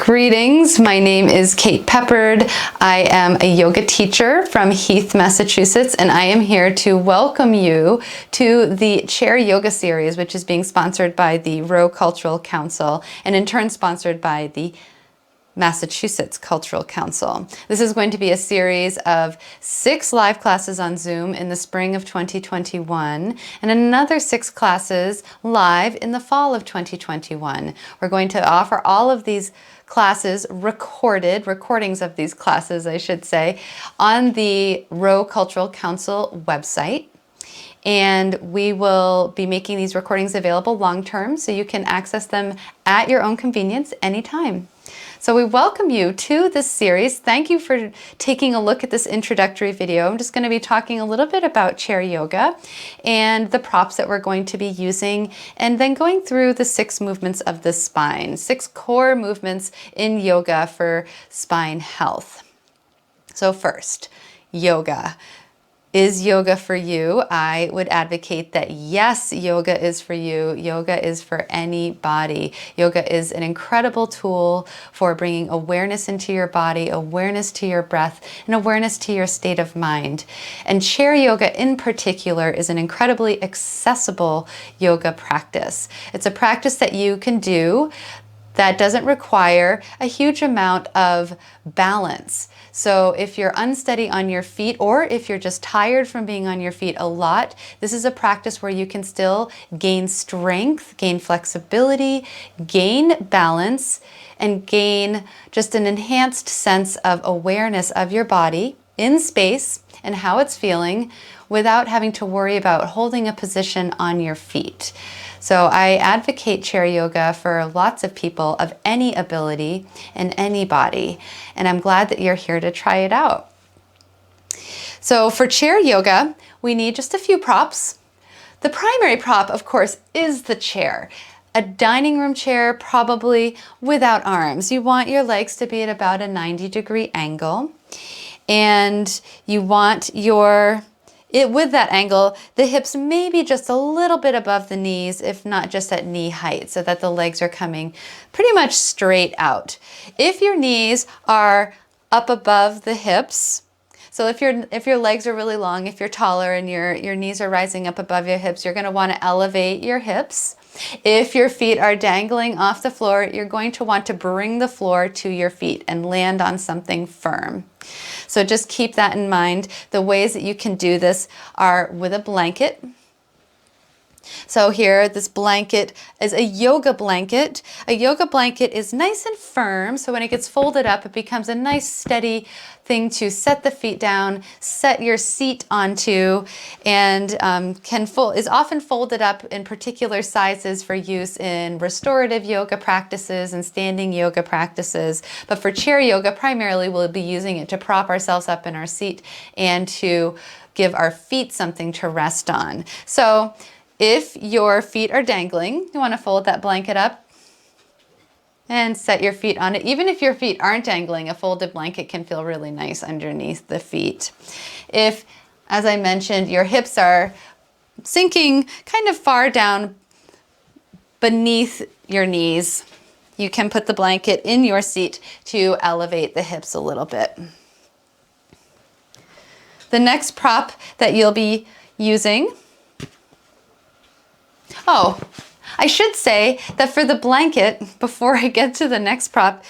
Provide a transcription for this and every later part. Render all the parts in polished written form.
Greetings, my name is Kate Peppard. I am a yoga teacher from Heath, Massachusetts, and I am here to welcome you to the Chair Yoga series, which is being sponsored by the Rowe Cultural Council and in turn sponsored by the Massachusetts Cultural Council. This is going to be a series of 6 live classes on Zoom in the spring of 2021 and another 6 classes live in the fall of 2021. We're going to offer all of these classes recordings of these classes, I should say, on the Rowe Cultural Council website. And we will be making these recordings available long-term so you can access them at your own convenience anytime. So we welcome you to this series. Thank you for taking a look at this introductory video. I'm just going to be talking a little bit about chair yoga and the props that we're going to be using, and then going through the 6 movements of the spine, 6 core movements in yoga for spine health. So first, yoga. Is yoga for you? I would advocate that yes, yoga is for you. Yoga is for anybody. Yoga is an incredible tool for bringing awareness into your body, awareness to your breath, and awareness to your state of mind. And chair yoga in particular is an incredibly accessible yoga practice. It's a practice that you can do that doesn't require a huge amount of balance. So if you're unsteady on your feet, or if you're just tired from being on your feet a lot, this is a practice where you can still gain strength, gain flexibility, gain balance, and gain just an enhanced sense of awareness of your body in space and how it's feeling without having to worry about holding a position on your feet. So I advocate chair yoga for lots of people of any ability and any body, and I'm glad that you're here to try it out. So for chair yoga, we need just a few props. The primary prop, of course, is the chair. A dining room chair, probably without arms. You want your legs to be at about a 90-degree angle, and you want with that angle, the hips maybe just a little bit above the knees, if not just at knee height, so that the legs are coming pretty much straight out. If your knees are up above the hips, so if your legs are really long, if you're taller and your knees are rising up above your hips, you're going to want to elevate your hips. If your feet are dangling off the floor, you're going to want to bring the floor to your feet and land on something firm. So just keep that in mind. The ways that you can do this are with a blanket. So here, this blanket is a yoga blanket. A yoga blanket is nice and firm, so when it gets folded up, it becomes a nice steady thing to set the feet down, set your seat onto, and is often folded up in particular sizes for use in restorative yoga practices and standing yoga practices. But for chair yoga, primarily we'll be using it to prop ourselves up in our seat and to give our feet something to rest on. So if your feet are dangling, you want to fold that blanket up and set your feet on it. Even if your feet aren't dangling, a folded blanket can feel really nice underneath the feet. If, as I mentioned, your hips are sinking kind of far down beneath your knees, you can put the blanket in your seat to elevate the hips a little bit. The next prop that you'll be using, I should say that for the blanket, before I get to the next prop,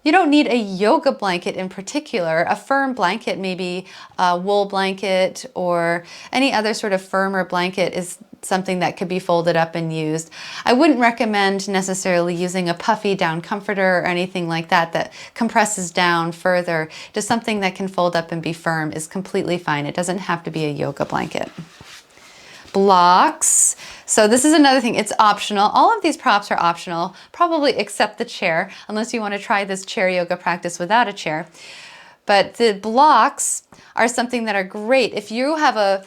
you don't need a yoga blanket in particular. A firm blanket, maybe a wool blanket or any other sort of firmer blanket, is something that could be folded up and used. I wouldn't recommend necessarily using a puffy down comforter or anything like that that compresses down further. Just something that can fold up and be firm is completely fine. It doesn't have to be a yoga blanket. Blocks. So this is another thing, it's optional. All of these props are optional, probably except the chair, unless you want to try this chair yoga practice without a chair. But the blocks are something that are great. If you have a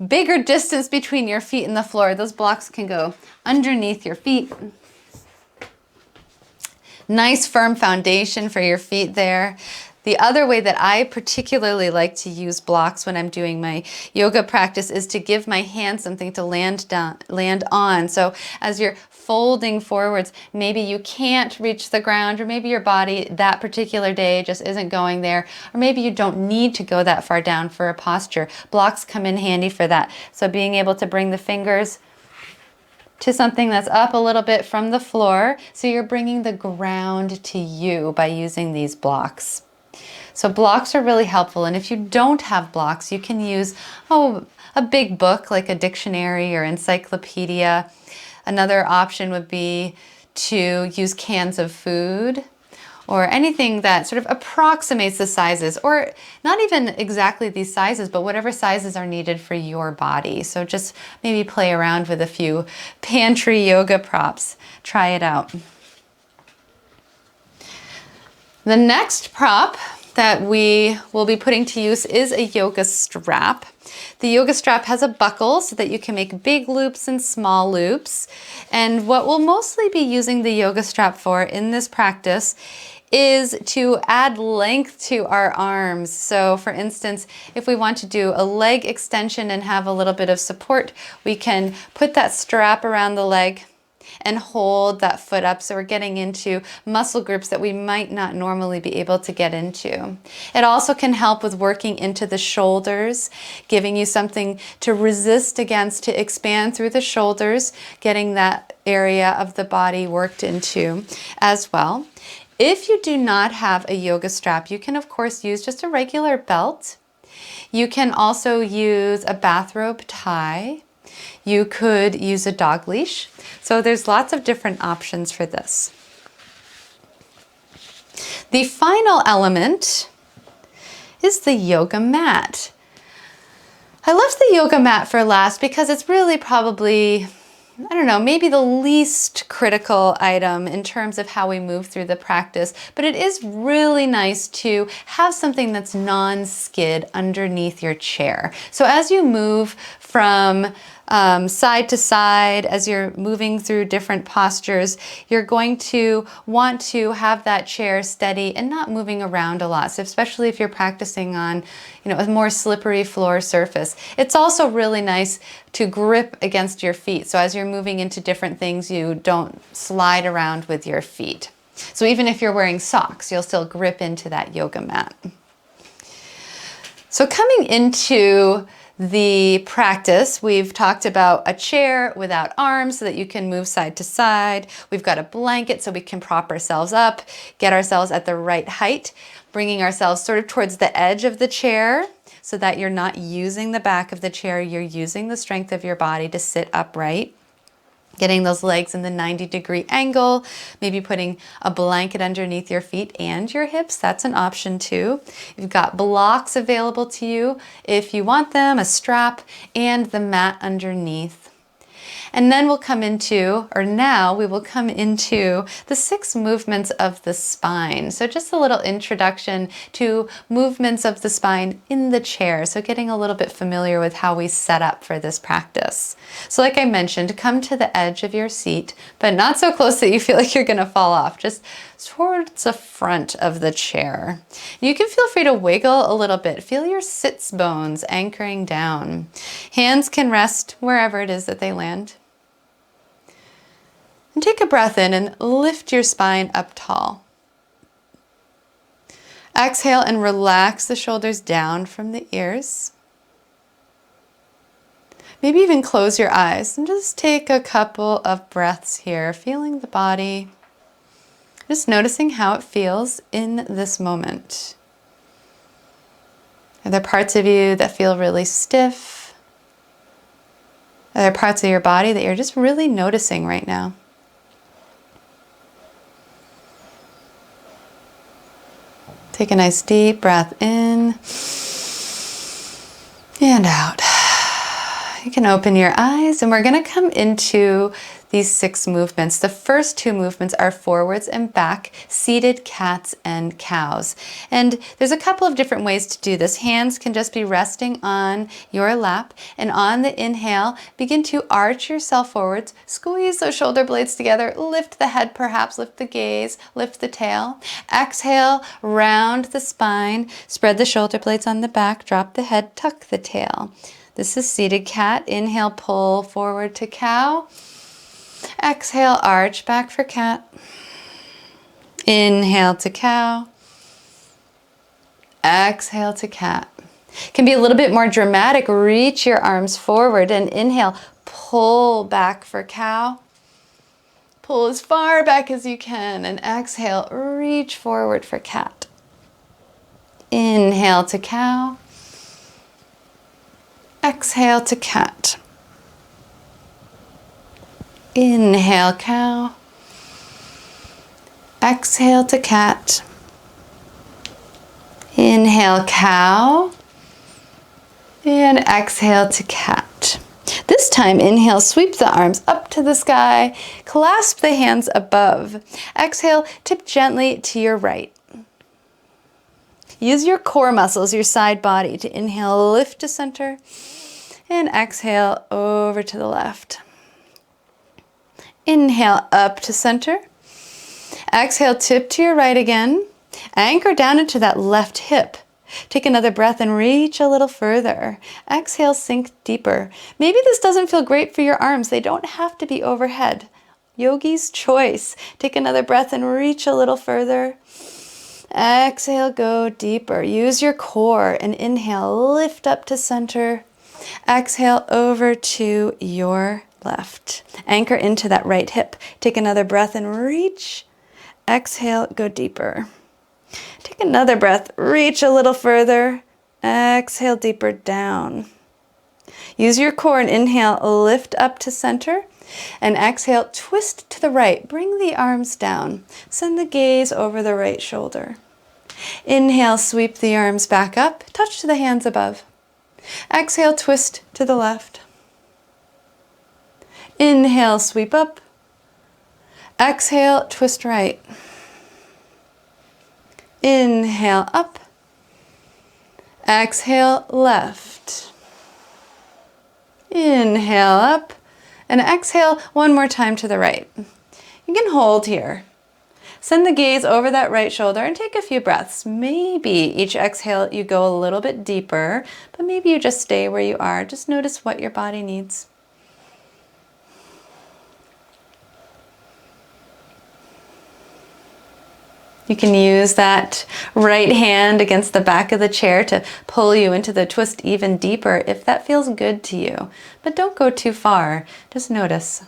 bigger distance between your feet and the floor, those blocks can go underneath your feet. Nice firm foundation for your feet there. The other way that I particularly like to use blocks when I'm doing my yoga practice is to give my hand something to land on. So as you're folding forwards, maybe you can't reach the ground, or maybe your body that particular day just isn't going there, or maybe you don't need to go that far down for a posture. Blocks come in handy for that. So being able to bring the fingers to something that's up a little bit from the floor, so you're bringing the ground to you by using these blocks. So blocks are really helpful, and if you don't have blocks, you can use a big book like a dictionary or encyclopedia. Another option would be to use cans of food or anything that sort of approximates the sizes, or not even exactly these sizes, but whatever sizes are needed for your body. So just maybe play around with a few pantry yoga props. Try it out. The next prop that we will be putting to use is a yoga strap. The yoga strap has a buckle so that you can make big loops and small loops. And what we'll mostly be using the yoga strap for in this practice is to add length to our arms. So for instance, if we want to do a leg extension and have a little bit of support, we can put that strap around the leg and hold that foot up, so we're getting into muscle groups that we might not normally be able to get into. It also can help with working into the shoulders, giving you something to resist against, to expand through the shoulders, getting that area of the body worked into as well. If you do not have a yoga strap, you can of course use just a regular belt. You can also use a bathrobe tie. You could use a dog leash. So there's lots of different options for this. The final element is the yoga mat. I left the yoga mat for last because it's really probably, I don't know, maybe the least critical item in terms of how we move through the practice, but it is really nice to have something that's non-skid underneath your chair. So as you move from side to side, as you're moving through different postures, you're going to want to have that chair steady and not moving around a lot. So especially if you're practicing on, a more slippery floor surface. It's also really nice to grip against your feet. So as you're moving into different things, you don't slide around with your feet. So even if you're wearing socks, you'll still grip into that yoga mat. So coming into the practice, we've talked about a chair without arms so that you can move side to side. We've got a blanket so we can prop ourselves up, get ourselves at the right height, bringing ourselves sort of towards the edge of the chair so that you're not using the back of the chair, you're using the strength of your body to sit upright. Getting those legs in the 90-degree angle, maybe putting a blanket underneath your feet and your hips. That's an option too. You've got blocks available to you if you want them, a strap, and the mat underneath. And then we'll come into, or now we will come into the 6 movements of the spine. So just a little introduction to movements of the spine in the chair. So getting a little bit familiar with how we set up for this practice. So like I mentioned, come to the edge of your seat, but not so close that you feel like you're gonna fall off, just towards the front of the chair. You can feel free to wiggle a little bit. Feel your sits bones anchoring down. Hands can rest wherever it is that they land. And take a breath in and lift your spine up tall. Exhale and relax the shoulders down from the ears. Maybe even close your eyes and just take a couple of breaths here, feeling the body, just noticing how it feels in this moment. Are there parts of you that feel really stiff? Are there parts of your body that you're just really noticing right now? Take a nice deep breath in and out. You can open your eyes, and we're going to come into these 6 movements. The first 2 movements are forwards and back, seated cats and cows. And there's a couple of different ways to do this. Hands can just be resting on your lap, and on the inhale, begin to arch yourself forwards, squeeze those shoulder blades together, lift the head perhaps, lift the gaze, lift the tail. Exhale, round the spine, spread the shoulder blades on the back, drop the head, tuck the tail. This is seated cat. Inhale, pull forward to cow. Exhale, arch back for cat. Inhale to cow. Exhale to cat. Can be a little bit more dramatic. Reach your arms forward and inhale, pull back for cow. Pull as far back as you can and exhale, reach forward for cat. Inhale to cow. Exhale to cat. Inhale, cow. Exhale to cat. Inhale, cow. And exhale to cat. This time, inhale, sweep the arms up to the sky. Clasp the hands above. Exhale, tip gently to your right. Use your core muscles, your side body, to inhale, lift to center, and exhale over to the left. Inhale, up to center. Exhale, tip to your right again. Anchor down into that left hip. Take another breath and reach a little further. Exhale, sink deeper. Maybe this doesn't feel great for your arms. They don't have to be overhead. Yogi's choice. Take another breath and reach a little further. Exhale, go deeper. Use your core and inhale, lift up to center. Exhale, over to your left. Anchor into that right hip. Take another breath and reach. Exhale, go deeper. Take another breath, reach a little further. Exhale, deeper down. Use your core and inhale, lift up to center. And exhale, twist to the right. Bring the arms down. Send the gaze over the right shoulder. Inhale, sweep the arms back up. Touch the hands above. Exhale, twist to the left. Inhale, sweep up. Exhale, twist right. Inhale, up. Exhale, left. Inhale, up. And exhale one more time to the right. You can hold here. Send the gaze over that right shoulder and take a few breaths. Maybe each exhale you go a little bit deeper, but maybe you just stay where you are. Just notice what your body needs. You can use that right hand against the back of the chair to pull you into the twist even deeper if that feels good to you. But don't go too far. Just notice.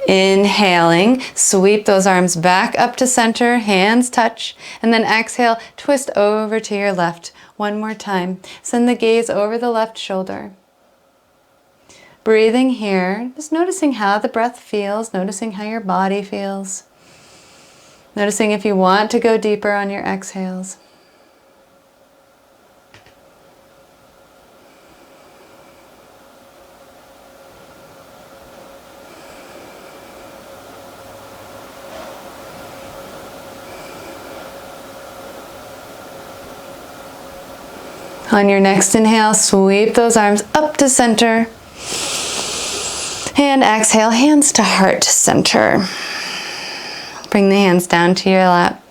Inhaling, sweep those arms back up to center, hands touch, and then exhale, twist over to your left. One more time. Send the gaze over the left shoulder. Breathing here, just noticing how the breath feels, noticing how your body feels. Noticing if you want to go deeper on your exhales. On your next inhale, sweep those arms up to center. And exhale, hands to heart center. Bring the hands down to your lap.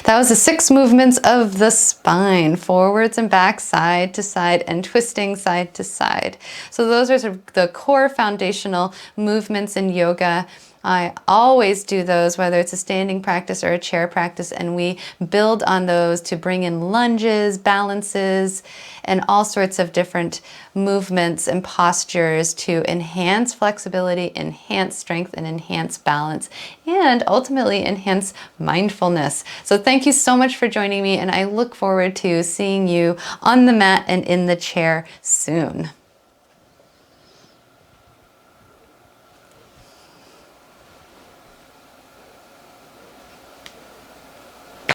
That was the 6 movements of the spine, forwards and back, side to side, and twisting side to side. So those are sort of the core foundational movements in yoga. I always do those, whether it's a standing practice or a chair practice, and we build on those to bring in lunges, balances, and all sorts of different movements and postures to enhance flexibility, enhance strength, and enhance balance, and ultimately enhance mindfulness. So thank you so much for joining me, and I look forward to seeing you on the mat and in the chair soon.